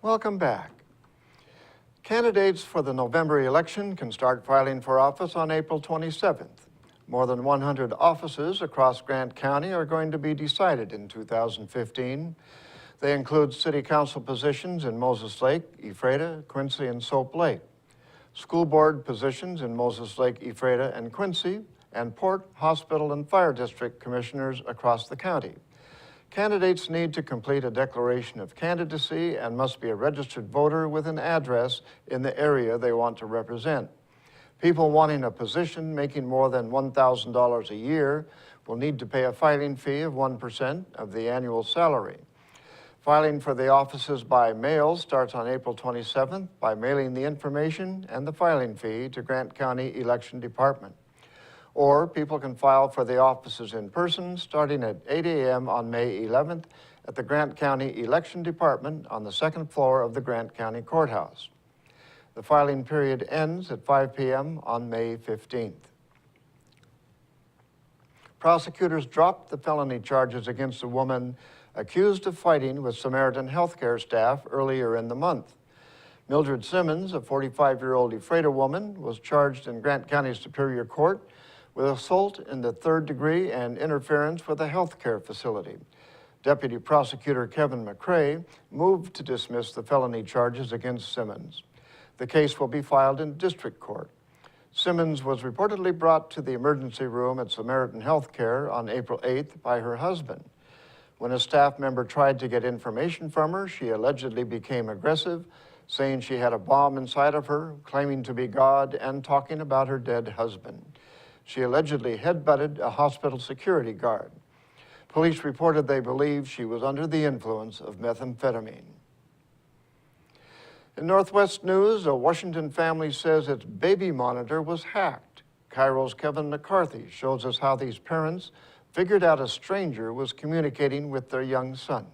Welcome back. Candidates for the November election can start filing for office on April 27th. More than 100 offices across Grant County are going to be decided in 2015. They include city council positions in Moses Lake, Ephrata, Quincy, and Soap Lake, school board positions in Moses Lake, Ephrata, and Quincy, and port, hospital, and fire district commissioners across the county. Candidates need to complete a declaration of candidacy and must be a registered voter with an address in the area they want to represent. People wanting a position making more than $1,000 a year will need to pay a filing fee of 1% of the annual salary. Filing for the offices by mail starts on April 27th by mailing the information and the filing fee to Grant County Election Department. Or people can file for the offices in person starting at 8 a.m. on May 11th at the Grant County Election Department on the second floor of the Grant County Courthouse. The filing period ends at 5 p.m. on May 15th. Prosecutors dropped the felony charges against a woman accused of fighting with Samaritan healthcare staff earlier in the month. Mildred Simmons, a 45-year-old Ephrata woman, was charged in Grant County Superior Court with assault in the third degree and interference with a healthcare facility. Deputy Prosecutor Kevin McCrae moved to dismiss the felony charges against Simmons. The case will be filed in district court. Simmons was reportedly brought to the emergency room at Samaritan Healthcare on April 8th by her husband. When a staff member tried to get information from her, she allegedly became aggressive, saying she had a bomb inside of her, claiming to be God, and talking about her dead husband. She allegedly headbutted a hospital security guard. Police reported they believed she was under the influence of methamphetamine. In Northwest News, a Washington family says its baby monitor was hacked. Cairo's Kevin McCarthy shows us how these parents figured out a stranger was communicating with their young son.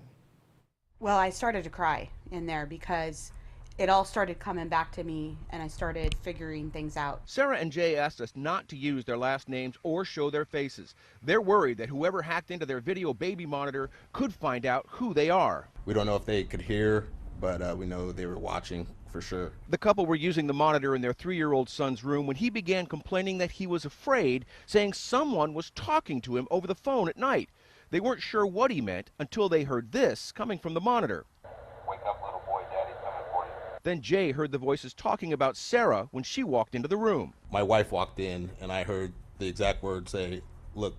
Well, I started to cry in there because it all started coming back to me and I started figuring things out. Sarah and Jay asked us not to use their last names or show their faces. They're worried that whoever hacked into their video baby monitor could find out who they are. We don't know if they could hear, but we know they were watching for sure. The couple were using the monitor in their 3-year-old son's room when he began complaining that he was afraid, saying someone was talking to him over the phone at night. They weren't sure what he meant until they heard this coming from the monitor. Wake up, little boy, daddy's coming for you. Then Jay heard the voices talking about Sarah when she walked into the room. My wife walked in and I heard the exact words say, "Look,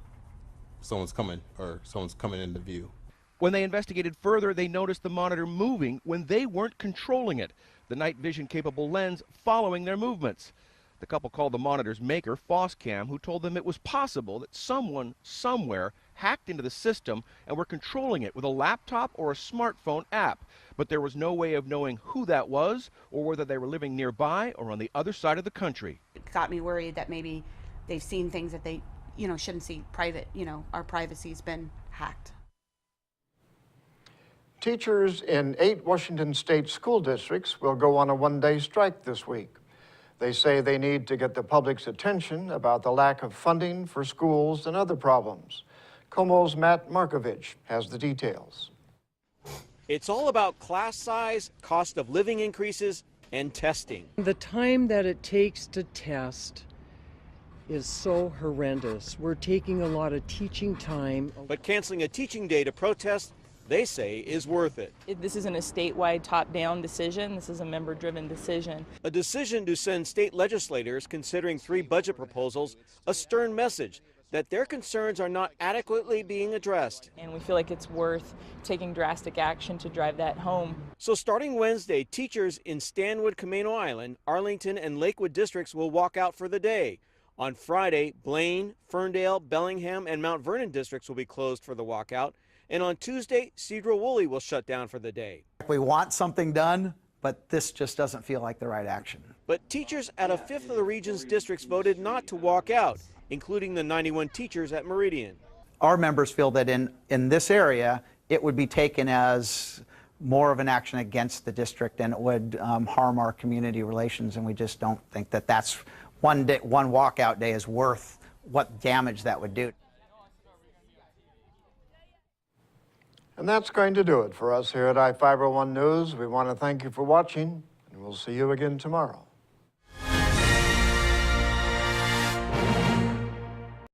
someone's coming," or "someone's coming into view." When they investigated further, they noticed the monitor moving when they weren't controlling it, the night vision capable lens following their movements. The couple called the monitor's maker, Foscam, who told them it was possible that someone somewhere hacked into the system and were controlling it with a laptop or a smartphone app. But there was no way of knowing who that was or whether they were living nearby or on the other side of the country. It got me worried that maybe they've seen things that they, shouldn't see private, our privacy's been hacked. Teachers in 8 Washington state school districts will go on a one-day strike this week. They say they need to get the public's attention about the lack of funding for schools and other problems. Como's Matt Markovich has the details. It's all about class size, cost of living increases, and testing. The time that it takes to test is so horrendous. We're taking a lot of teaching time. But canceling a teaching day to protest, they say, is worth it. This isn't a statewide top-down decision. This is a member-driven decision. A decision to send state legislators considering 3 budget proposals a stern message that their concerns are not adequately being addressed. And we feel like it's worth taking drastic action to drive that home. So starting Wednesday, teachers in Stanwood, Camino Island, Arlington, and Lakewood districts will walk out for the day. On Friday, Blaine, Ferndale, Bellingham, and Mount Vernon districts will be closed for the walkout. And on Tuesday, Cedro-Woolley will shut down for the day. We want something done, but this just doesn't feel like the right action. But teachers at a 5th of the region's districts voted not to walk out, including the 91 teachers at Meridian. Our members feel that in this area, it would be taken as more of an action against the district and it would harm our community relations, and we just don't think that that's one walkout day is worth what damage that would do. And that's going to do it for us here at iFIBER 1 News. We want to thank you for watching, and we'll see you again tomorrow.